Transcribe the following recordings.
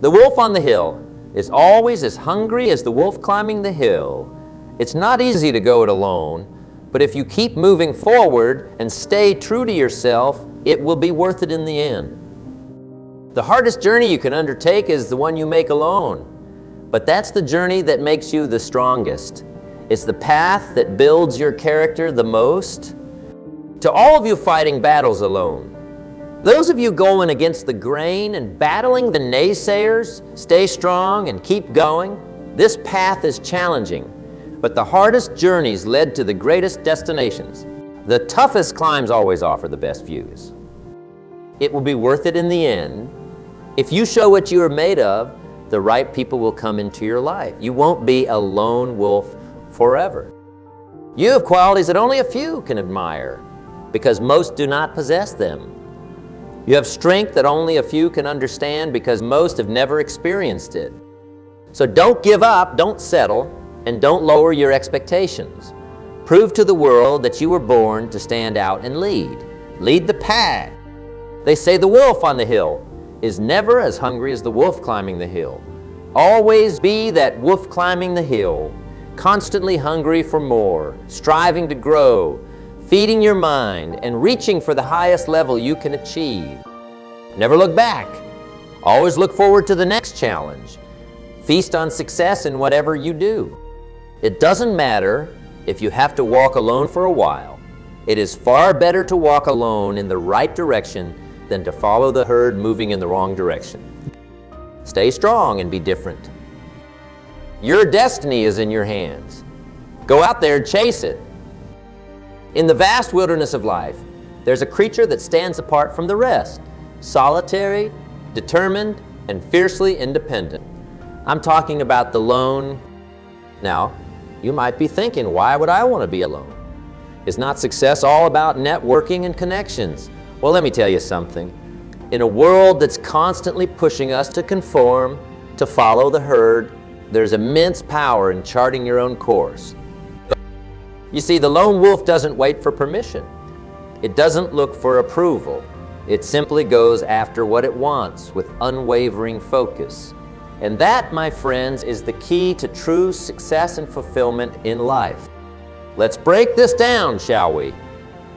The wolf on the hill is always as hungry as the wolf climbing the hill. It's not easy to go it alone, but if you keep moving forward and stay true to yourself, it will be worth it in the end. The hardest journey you can undertake is the one you make alone, but that's the journey that makes you the strongest. It's the path that builds your character the most. To all of you fighting battles alone, those of you going against the grain and battling the naysayers, stay strong and keep going. This path is challenging, but the hardest journeys led to the greatest destinations. The toughest climbs always offer the best views. It will be worth it in the end. If you show what you are made of, the right people will come into your life. You won't be a lone wolf forever. You have qualities that only a few can admire, because most do not possess them. You have strength that only a few can understand, because most have never experienced it. So don't give up, don't settle, and don't lower your expectations. Prove to the world that you were born to stand out and lead. Lead the pack. They say the wolf on the hill is never as hungry as the wolf climbing the hill. Always be that wolf climbing the hill, constantly hungry for more, striving to grow, feeding your mind, and reaching for the highest level you can achieve. Never look back. Always look forward to the next challenge. Feast on success in whatever you do. It doesn't matter if you have to walk alone for a while. It is far better to walk alone in the right direction than to follow the herd moving in the wrong direction. Stay strong and be different. Your destiny is in your hands. Go out there and chase it. In the vast wilderness of life, there's a creature that stands apart from the rest, solitary, determined, and fiercely independent. I'm talking about the lone. Now, you might be thinking, why would I want to be alone? Is not success all about networking and connections? Well, let me tell you something. In a world that's constantly pushing us to conform, to follow the herd, there's immense power in charting your own course. You see, the lone wolf doesn't wait for permission. It doesn't look for approval. It simply goes after what it wants with unwavering focus. And that, my friends, is the key to true success and fulfillment in life. Let's break this down, shall we?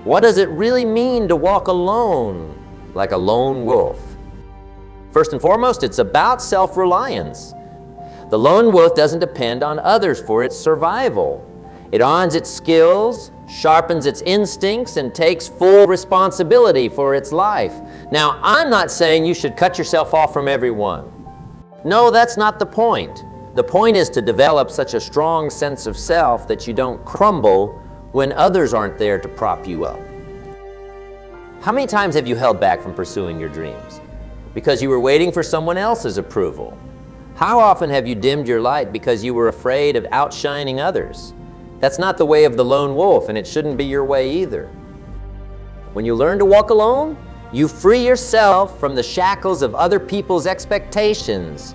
What does it really mean to walk alone like a lone wolf? First and foremost, it's about self-reliance. The lone wolf doesn't depend on others for its survival. It owns its skills, sharpens its instincts, and takes full responsibility for its life. Now, I'm not saying you should cut yourself off from everyone. No, that's not the point. The point is to develop such a strong sense of self that you don't crumble when others aren't there to prop you up. How many times have you held back from pursuing your dreams because you were waiting for someone else's approval? How often have you dimmed your light because you were afraid of outshining others? That's not the way of the lone wolf, and it shouldn't be your way either. When you learn to walk alone, you free yourself from the shackles of other people's expectations.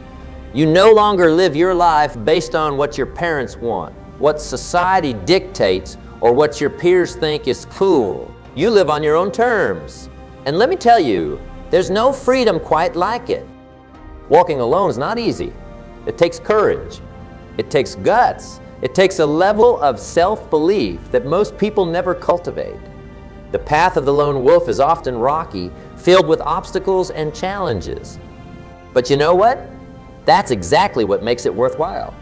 You no longer live your life based on what your parents want, what society dictates, or what your peers think is cool. You live on your own terms. And let me tell you, there's no freedom quite like it. Walking alone is not easy. It takes courage. It takes guts. It takes a level of self-belief that most people never cultivate. The path of the lone wolf is often rocky, filled with obstacles and challenges. But you know what? That's exactly what makes it worthwhile.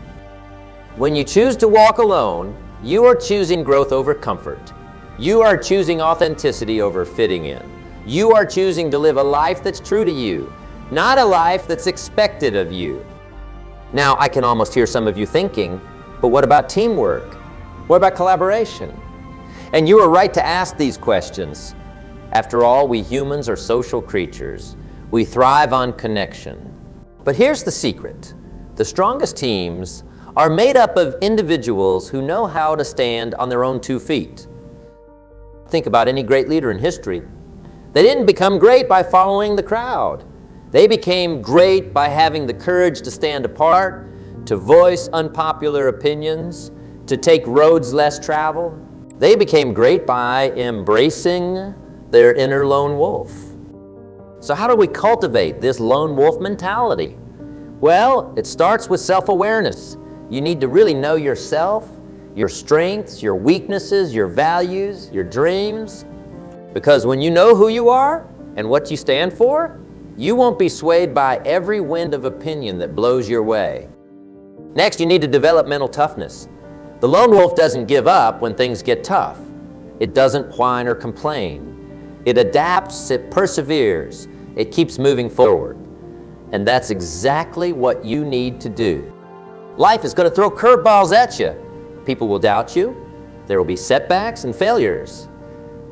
When you choose to walk alone, you are choosing growth over comfort. You are choosing authenticity over fitting in. You are choosing to live a life that's true to you, not a life that's expected of you. Now, I can almost hear some of you thinking, but what about teamwork? What about collaboration? And you are right to ask these questions. After all, we humans are social creatures. We thrive on connection. But here's the secret. The strongest teams are made up of individuals who know how to stand on their own 2 feet. Think about any great leader in history. They didn't become great by following the crowd. They became great by having the courage to stand apart, to voice unpopular opinions, to take roads less traveled. They became great by embracing their inner lone wolf. So how do we cultivate this lone wolf mentality? Well, it starts with self-awareness. You need to really know yourself, your strengths, your weaknesses, your values, your dreams. Because when you know who you are and what you stand for, you won't be swayed by every wind of opinion that blows your way. Next, you need to develop mental toughness. The lone wolf doesn't give up when things get tough. It doesn't whine or complain. It adapts, it perseveres, it keeps moving forward. And that's exactly what you need to do. Life is going to throw curveballs at you. People will doubt you. There will be setbacks and failures.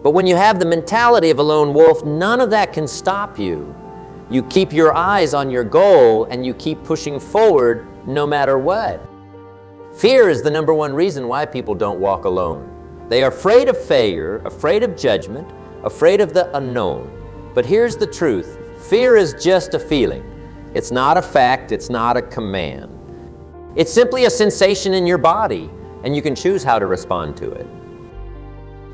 But when you have the mentality of a lone wolf, none of that can stop you. You keep your eyes on your goal and you keep pushing forward no matter what. Fear is the number one reason why people don't walk alone. They are afraid of failure, afraid of judgment, afraid of the unknown. But here's the truth. Fear is just a feeling. It's not a fact, it's not a command. It's simply a sensation in your body, and you can choose how to respond to it.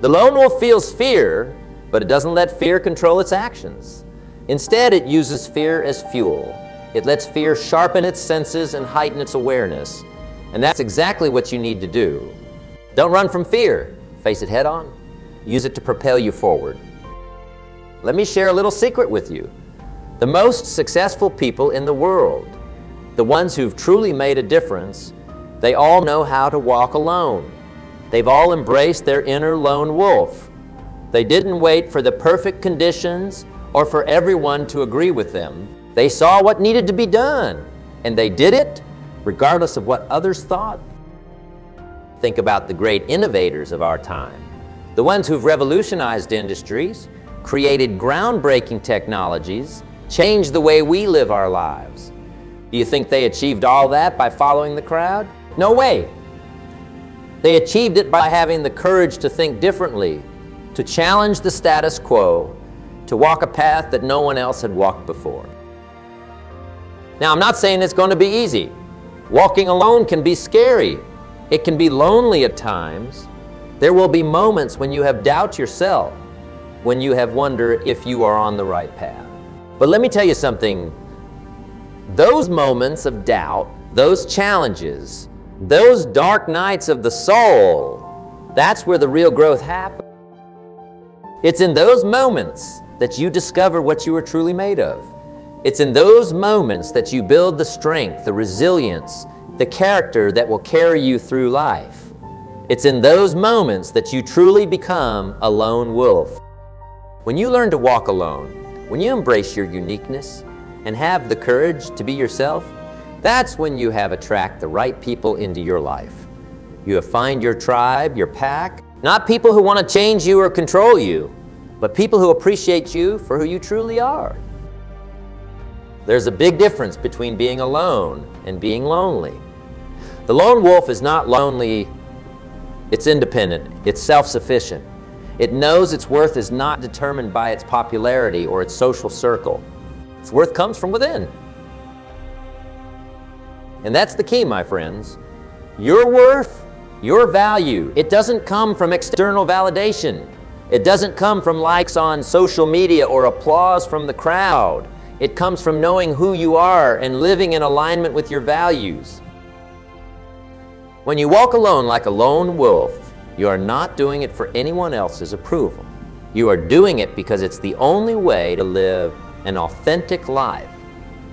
The lone wolf feels fear, but it doesn't let fear control its actions. Instead, it uses fear as fuel. It lets fear sharpen its senses and heighten its awareness. And that's exactly what you need to do. Don't run from fear. Face it head on. Use it to propel you forward. Let me share a little secret with you. The most successful people in the world, the ones who've truly made a difference, they all know how to walk alone. They've all embraced their inner lone wolf. They didn't wait for the perfect conditions or for everyone to agree with them. They saw what needed to be done, and they did it regardless of what others thought. Think about the great innovators of our time, the ones who've revolutionized industries, created groundbreaking technologies, changed the way we live our lives. Do you think they achieved all that by following the crowd? No way. They achieved it by having the courage to think differently, to challenge the status quo, to walk a path that no one else had walked before. Now, I'm not saying it's going to be easy. Walking alone can be scary. It can be lonely at times. There will be moments when you have doubt yourself, when you have wondered if you are on the right path. But let me tell you something. Those moments of doubt, those challenges, those dark nights of the soul, that's where the real growth happens. It's in those moments that you discover what you are truly made of. It's in those moments that you build the strength, the resilience, the character that will carry you through life. It's in those moments that you truly become a lone wolf. When you learn to walk alone, when you embrace your uniqueness and have the courage to be yourself, that's when you have attracted the right people into your life. You have found your tribe, your pack, not people who want to change you or control you, but people who appreciate you for who you truly are. There's a big difference between being alone and being lonely. The lone wolf is not lonely, it's independent, it's self-sufficient. It knows its worth is not determined by its popularity or its social circle. Its worth comes from within. And that's the key, my friends. Your worth, your value, it doesn't come from external validation. It doesn't come from likes on social media or applause from the crowd. It comes from knowing who you are and living in alignment with your values. When you walk alone like a lone wolf, you are not doing it for anyone else's approval. You are doing it because it's the only way to live an authentic life.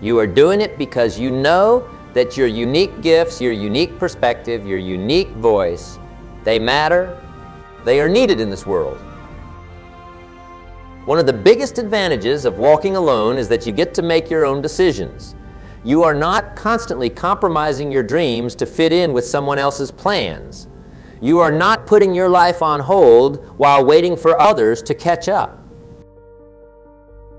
You are doing it because you know that your unique gifts, your unique perspective, your unique voice, they matter, they are needed in this world. One of the biggest advantages of walking alone is that you get to make your own decisions. You are not constantly compromising your dreams to fit in with someone else's plans. You are not putting your life on hold while waiting for others to catch up.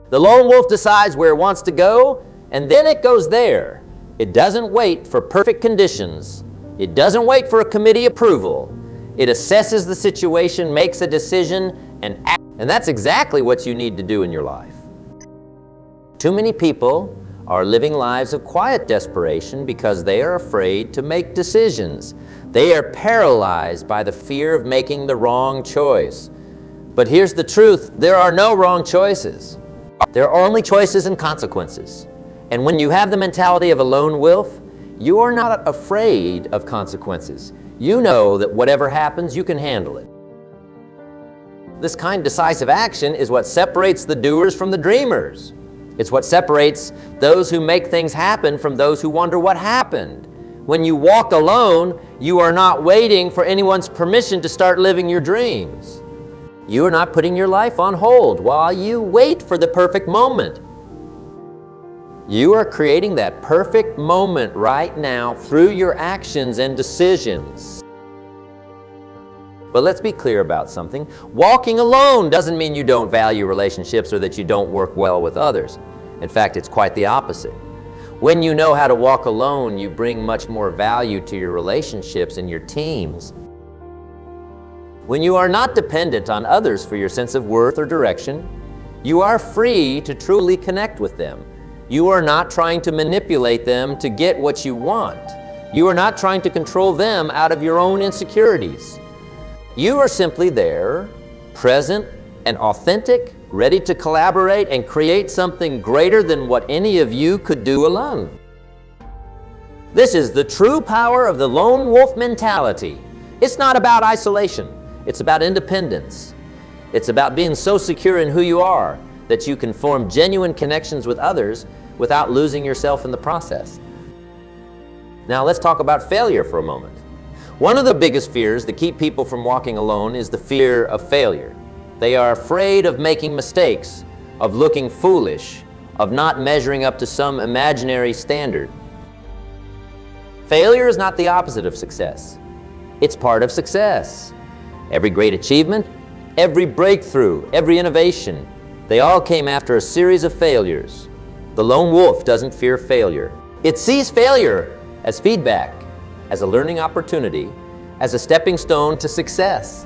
The lone wolf decides where it wants to go, and then it goes there. It doesn't wait for perfect conditions. It doesn't wait for a committee approval. It assesses the situation, makes a decision, and acts. And that's exactly what you need to do in your life. Too many people are living lives of quiet desperation because they are afraid to make decisions. They are paralyzed by the fear of making the wrong choice. But here's the truth, there are no wrong choices. There are only choices and consequences. And when you have the mentality of a lone wolf, you are not afraid of consequences. You know that whatever happens, you can handle it. This kind of decisive action is what separates the doers from the dreamers. It's what separates those who make things happen from those who wonder what happened. When you walk alone, you are not waiting for anyone's permission to start living your dreams. You are not putting your life on hold while you wait for the perfect moment. You are creating that perfect moment right now through your actions and decisions. But let's be clear about something. Walking alone doesn't mean you don't value relationships or that you don't work well with others. In fact, it's quite the opposite. When you know how to walk alone, you bring much more value to your relationships and your teams. When you are not dependent on others for your sense of worth or direction, you are free to truly connect with them. You are not trying to manipulate them to get what you want. You are not trying to control them out of your own insecurities. You are simply there, present and authentic, ready to collaborate and create something greater than what any of you could do alone. This is the true power of the lone wolf mentality. It's not about isolation. It's about independence. It's about being so secure in who you are that you can form genuine connections with others without losing yourself in the process. Now let's talk about failure for a moment. One of the biggest fears that keep people from walking alone is the fear of failure. They are afraid of making mistakes, of looking foolish, of not measuring up to some imaginary standard. Failure is not the opposite of success. It's part of success. Every great achievement, every breakthrough, every innovation, they all came after a series of failures. The lone wolf doesn't fear failure. It sees failure as feedback, as a learning opportunity, as a stepping stone to success.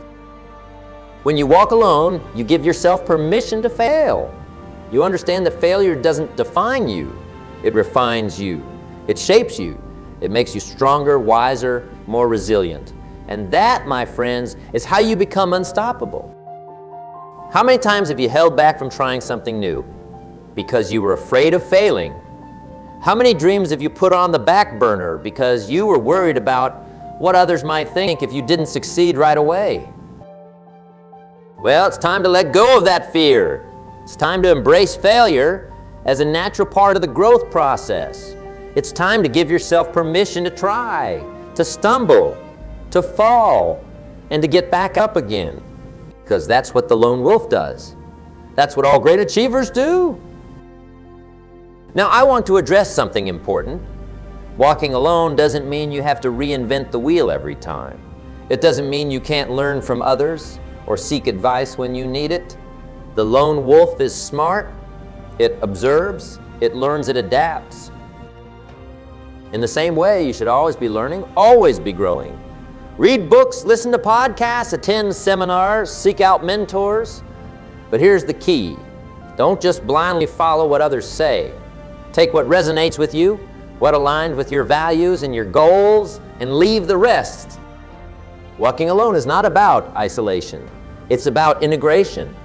When you walk alone, you give yourself permission to fail. You understand that failure doesn't define you. It refines you. It shapes you. It makes you stronger, wiser, more resilient. And that, my friends, is how you become unstoppable. How many times have you held back from trying something new because you were afraid of failing? How many dreams have you put on the back burner because you were worried about what others might think if you didn't succeed right away? Well, it's time to let go of that fear. It's time to embrace failure as a natural part of the growth process. It's time to give yourself permission to try, to stumble, to fall, and to get back up again. Because that's what the lone wolf does. That's what all great achievers do. Now, I want to address something important. Walking alone doesn't mean you have to reinvent the wheel every time. It doesn't mean you can't learn from others or seek advice when you need it. The lone wolf is smart. It observes, it learns, it adapts. In the same way, you should always be learning, always be growing. Read books, listen to podcasts, attend seminars, seek out mentors. But here's the key. Don't just blindly follow what others say. Take what resonates with you, what aligns with your values and your goals, and leave the rest. Walking alone is not about isolation. It's about integration.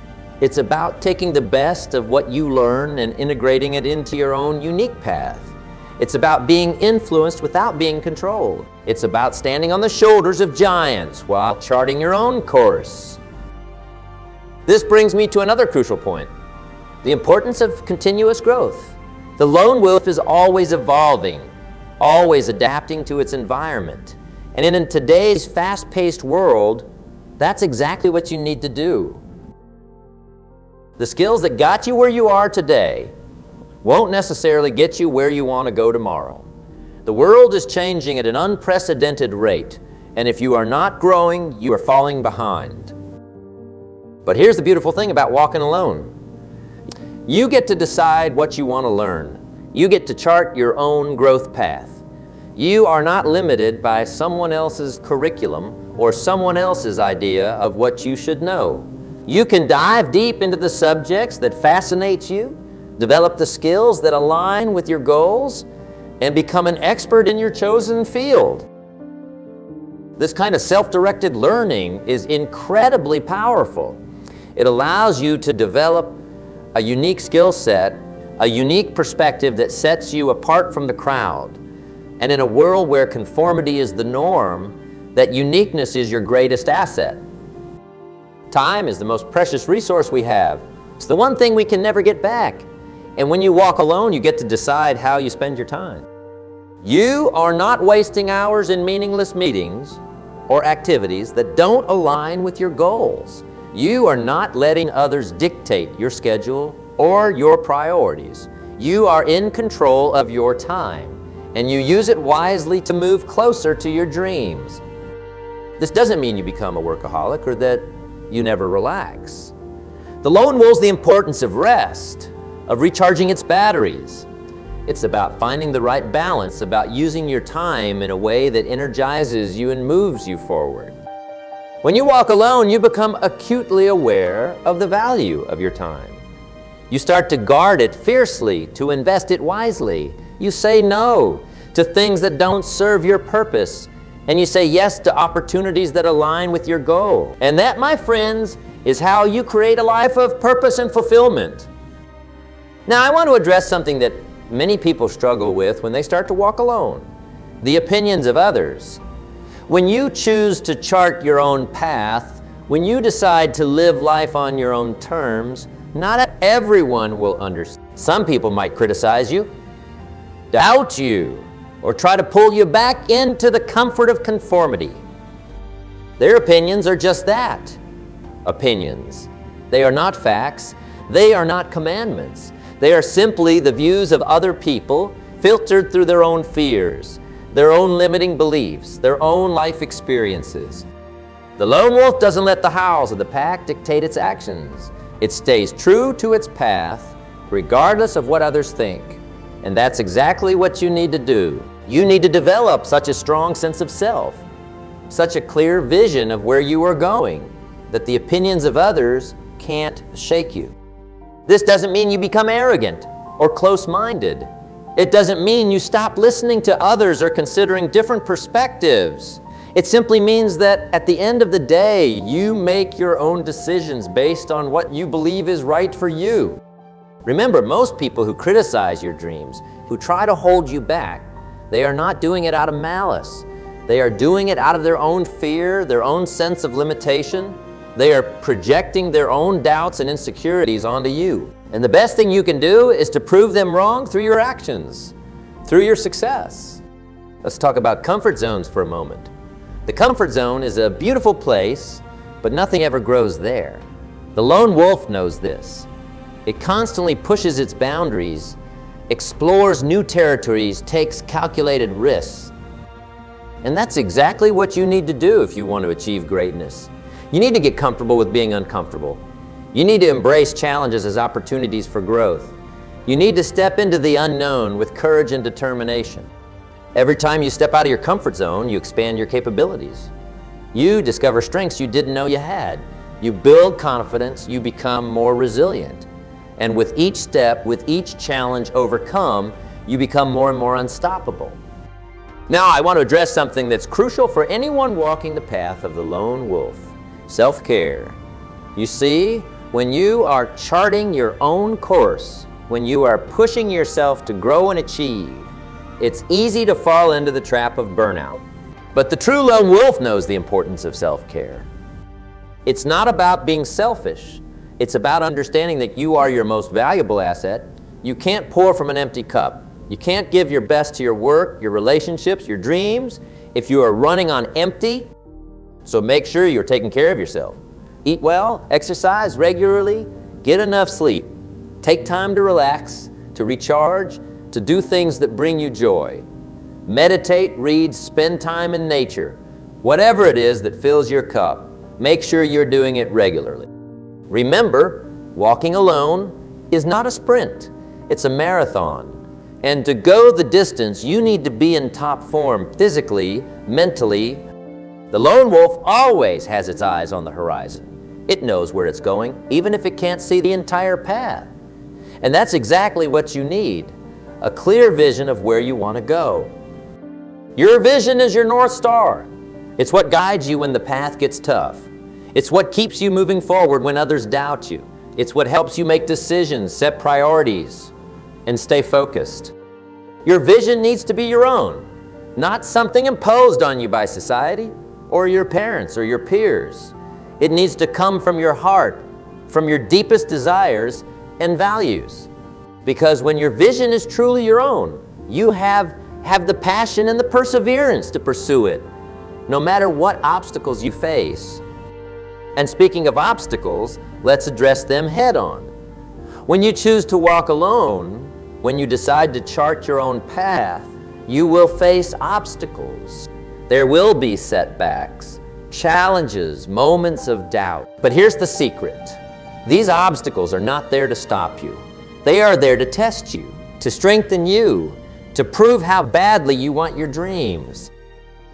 It's about taking the best of what you learn and integrating it into your own unique path. It's about being influenced without being controlled. It's about standing on the shoulders of giants while charting your own course. This brings me to another crucial point, the importance of continuous growth. The lone wolf is always evolving, always adapting to its environment. And in today's fast-paced world, that's exactly what you need to do. The skills that got you where you are today won't necessarily get you where you want to go tomorrow. The world is changing at an unprecedented rate, and if you are not growing, you are falling behind. But here's the beautiful thing about walking alone. You get to decide what you want to learn. You get to chart your own growth path. You are not limited by someone else's curriculum or someone else's idea of what you should know. You can dive deep into the subjects that fascinate you, develop the skills that align with your goals, and become an expert in your chosen field. This kind of self-directed learning is incredibly powerful. It allows you to develop a unique skill set a unique perspective that sets you apart from the crowd. And in a world where conformity is the norm, that uniqueness is your greatest asset. Time is the most precious resource we have. It's the one thing we can never get back. And when you walk alone, you get to decide how you spend your time. You are not wasting hours in meaningless meetings or activities that don't align with your goals. You are not letting others dictate your schedule or your priorities. You are in control of your time, and you use it wisely to move closer to your dreams. This doesn't mean you become a workaholic or that you never relax. The lone wolf's the importance of rest, of recharging its batteries. It's about finding the right balance, about using your time in a way that energizes you and moves you forward. When you walk alone, you become acutely aware of the value of your time. You start to guard it fiercely, to invest it wisely. You say no to things that don't serve your purpose, and you say yes to opportunities that align with your goal. And that, my friends, is how you create a life of purpose and fulfillment. Now, I want to address something that many people struggle with when they start to walk alone: the opinions of others. When you choose to chart your own path, when you decide to live life on your own terms, not everyone will understand. Some people might criticize you, doubt you, or try to pull you back into the comfort of conformity. Their opinions are just that, opinions. They are not facts. They are not commandments. They are simply the views of other people filtered through their own fears, their own limiting beliefs, their own life experiences. The lone wolf doesn't let the howls of the pack dictate its actions. It stays true to its path, regardless of what others think. And that's exactly what you need to do. You need to develop such a strong sense of self, such a clear vision of where you are going, that the opinions of others can't shake you. This doesn't mean you become arrogant or close-minded. It doesn't mean you stop listening to others or considering different perspectives. It simply means that at the end of the day, you make your own decisions based on what you believe is right for you. Remember, most people who criticize your dreams, who try to hold you back, they are not doing it out of malice. They are doing it out of their own fear, their own sense of limitation. They are projecting their own doubts and insecurities onto you. And the best thing you can do is to prove them wrong through your actions, through your success. Let's talk about comfort zones for a moment. The comfort zone is a beautiful place, but nothing ever grows there. The lone wolf knows this. It constantly pushes its boundaries, explores new territories, takes calculated risks. And that's exactly what you need to do if you want to achieve greatness. You need to get comfortable with being uncomfortable. You need to embrace challenges as opportunities for growth. You need to step into the unknown with courage and determination. Every time you step out of your comfort zone, you expand your capabilities. You discover strengths you didn't know you had. You build confidence, you become more resilient. And with each step, with each challenge overcome, you become more and more unstoppable. Now, I want to address something that's crucial for anyone walking the path of the lone wolf: self-care. You see, when you are charting your own course, when you are pushing yourself to grow and achieve, it's easy to fall into the trap of burnout. But the true lone wolf knows the importance of self-care. It's not about being selfish. It's about understanding that you are your most valuable asset. You can't pour from an empty cup. You can't give your best to your work, your relationships, your dreams if you are running on empty. So make sure you're taking care of yourself. Eat well, exercise regularly, get enough sleep. Take time to relax, to recharge, to do things that bring you joy. Meditate, read, spend time in nature. Whatever it is that fills your cup, make sure you're doing it regularly. Remember, walking alone is not a sprint, it's a marathon. And to go the distance, you need to be in top form physically, mentally. The lone wolf always has its eyes on the horizon. It knows where it's going, even if it can't see the entire path. And that's exactly what you need, a clear vision of where you want to go. Your vision is your North Star. It's what guides you when the path gets tough. It's what keeps you moving forward when others doubt you. It's what helps you make decisions, set priorities, and stay focused. Your vision needs to be your own, not something imposed on you by society or your parents or your peers. It needs to come from your heart, from your deepest desires and values. Because when your vision is truly your own, you have the passion and the perseverance to pursue it, no matter what obstacles you face. And speaking of obstacles, let's address them head on. When you choose to walk alone, when you decide to chart your own path, you will face obstacles. There will be setbacks, challenges, moments of doubt. But here's the secret. These obstacles are not there to stop you. They are there to test you, to strengthen you, to prove how badly you want your dreams.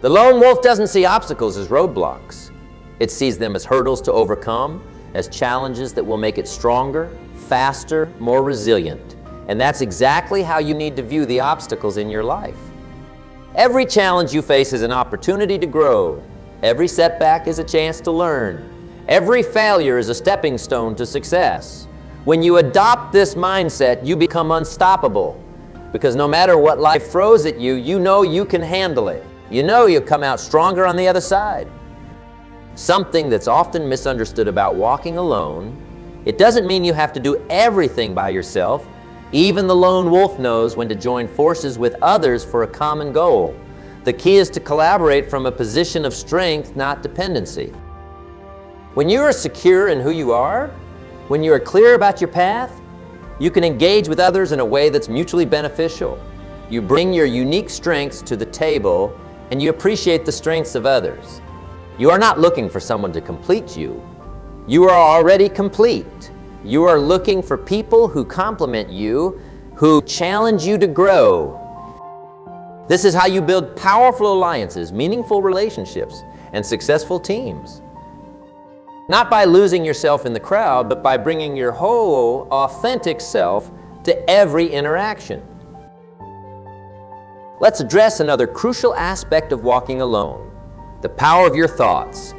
The lone wolf doesn't see obstacles as roadblocks. It sees them as hurdles to overcome, as challenges that will make it stronger, faster, more resilient. And that's exactly how you need to view the obstacles in your life. Every challenge you face is an opportunity to grow. Every setback is a chance to learn. Every failure is a stepping stone to success. When you adopt this mindset, you become unstoppable. Because no matter what life throws at you, you know you can handle it. You know you'll come out stronger on the other side. Something that's often misunderstood about walking alone, it doesn't mean you have to do everything by yourself. Even the lone wolf knows when to join forces with others for a common goal. The key is to collaborate from a position of strength, not dependency. When you are secure in who you are, when you are clear about your path, you can engage with others in a way that's mutually beneficial. You bring your unique strengths to the table and you appreciate the strengths of others. You are not looking for someone to complete you. You are already complete. You are looking for people who complement you, who challenge you to grow. This is how you build powerful alliances, meaningful relationships, and successful teams. Not by losing yourself in the crowd, but by bringing your whole, authentic self to every interaction. Let's address another crucial aspect of walking alone, the power of your thoughts.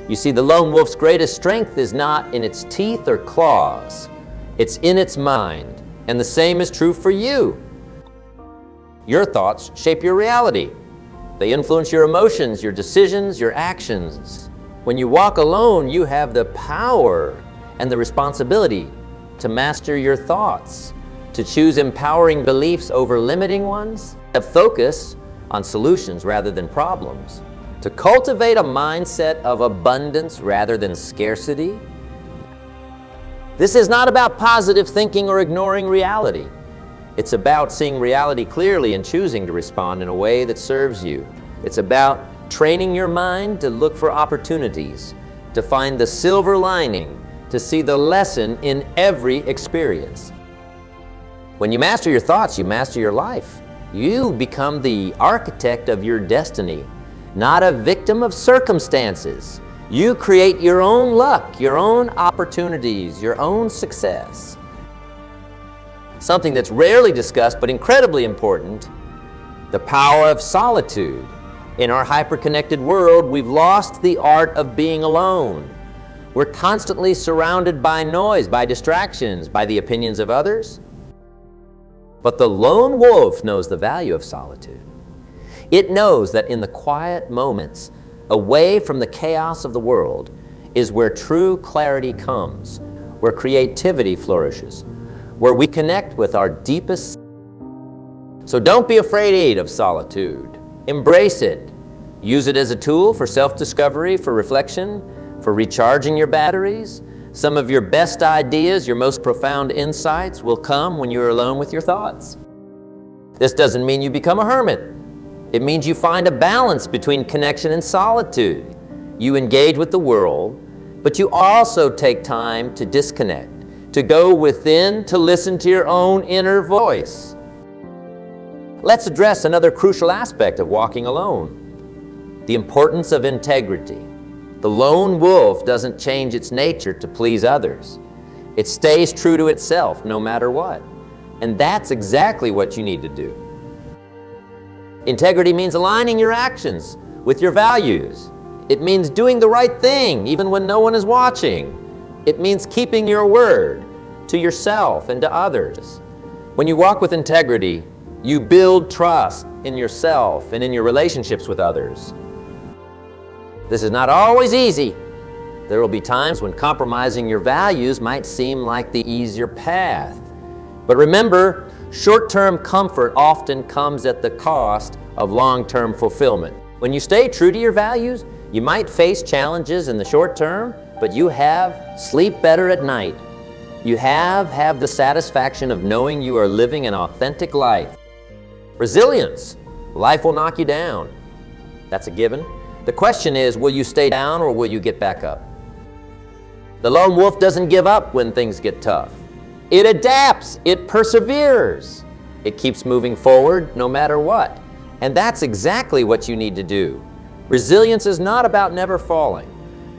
You see, the lone wolf's greatest strength is not in its teeth or claws. It's in its mind, and the same is true for you. Your thoughts shape your reality. They influence your emotions, your decisions, your actions. When you walk alone, you have the power and the responsibility to master your thoughts, to choose empowering beliefs over limiting ones, to focus on solutions rather than problems, to cultivate a mindset of abundance rather than scarcity. This is not about positive thinking or ignoring reality. It's about seeing reality clearly and choosing to respond in a way that serves you. It's about training your mind to look for opportunities, to find the silver lining, to see the lesson in every experience. When you master your thoughts, you master your life. You become the architect of your destiny, not a victim of circumstances. You create your own luck, your own opportunities, your own success. Something that's rarely discussed but incredibly important, the power of solitude. In our hyper-connected world, we've lost the art of being alone. We're constantly surrounded by noise, by distractions, by the opinions of others. But the lone wolf knows the value of solitude. It knows that in the quiet moments, away from the chaos of the world, is where true clarity comes, where creativity flourishes, where we connect with our deepest. So don't be afraid of solitude. Embrace it. Use it as a tool for self-discovery, for reflection, for recharging your batteries. Some of your best ideas, your most profound insights will come when you're alone with your thoughts. This doesn't mean you become a hermit. It means you find a balance between connection and solitude. You engage with the world, but you also take time to disconnect, to go within, to listen to your own inner voice. Let's address another crucial aspect of walking alone, the importance of integrity. The lone wolf doesn't change its nature to please others. It stays true to itself no matter what. And that's exactly what you need to do. Integrity means aligning your actions with your values. It means doing the right thing even when no one is watching. It means keeping your word to yourself and to others. When you walk with integrity, you build trust in yourself and in your relationships with others. This is not always easy. There will be times when compromising your values might seem like the easier path. But remember, short-term comfort often comes at the cost of long-term fulfillment. When you stay true to your values, you might face challenges in the short term, but you have sleep better at night. You have the satisfaction of knowing you are living an authentic life. Resilience. Life will knock you down. That's a given. The question is, will you stay down or will you get back up? The lone wolf doesn't give up when things get tough. It adapts, it perseveres. It keeps moving forward no matter what. And that's exactly what you need to do. Resilience is not about never falling.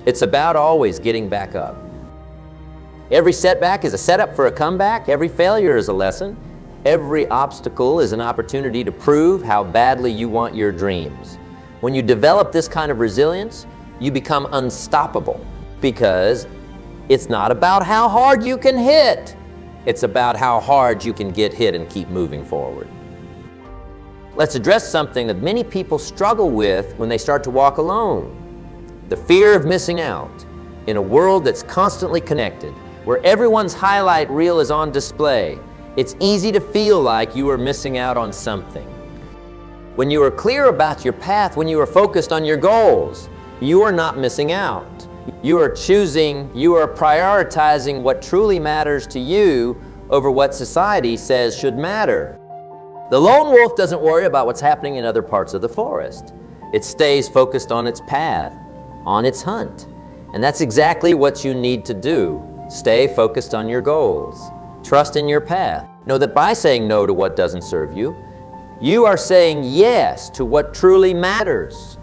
It's about always getting back up. Every setback is a setup for a comeback. Every failure is a lesson. Every obstacle is an opportunity to prove how badly you want your dreams. When you develop this kind of resilience, you become unstoppable, because it's not about how hard you can hit. It's about how hard you can get hit and keep moving forward. Let's address something that many people struggle with when they start to walk alone. The fear of missing out. In a world that's constantly connected, where everyone's highlight reel is on display, it's easy to feel like you are missing out on something. When you are clear about your path, when you are focused on your goals, you are not missing out. You are choosing, you are prioritizing what truly matters to you over what society says should matter. The lone wolf doesn't worry about what's happening in other parts of the forest. It stays focused on its path, on its hunt. And that's exactly what you need to do. Stay focused on your goals. Trust in your path. Know that by saying no to what doesn't serve you, you are saying yes to what truly matters.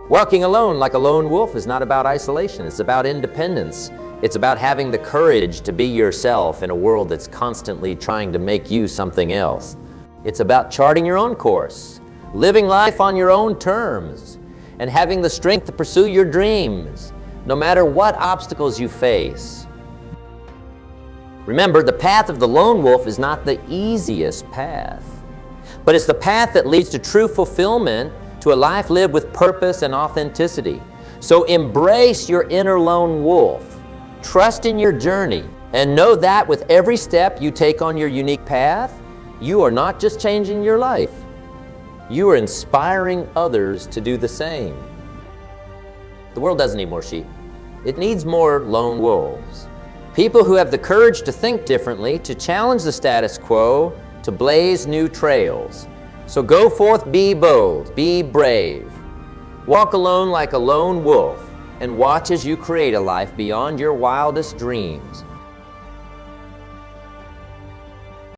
Walking alone like a lone wolf is not about isolation. It's about independence. It's about having the courage to be yourself in a world that's constantly trying to make you something else. It's about charting your own course, living life on your own terms, and having the strength to pursue your dreams, no matter what obstacles you face. Remember, the path of the lone wolf is not the easiest path, but it's the path that leads to true fulfillment, to a life lived with purpose and authenticity. So embrace your inner lone wolf. Trust in your journey, and know that with every step you take on your unique path, you are not just changing your life, you are inspiring others to do the same. The world doesn't need more sheep. It needs more lone wolves. People who have the courage to think differently, to challenge the status quo, to blaze new trails. So go forth, be bold, be brave. Walk alone like a lone wolf, and watch as you create a life beyond your wildest dreams.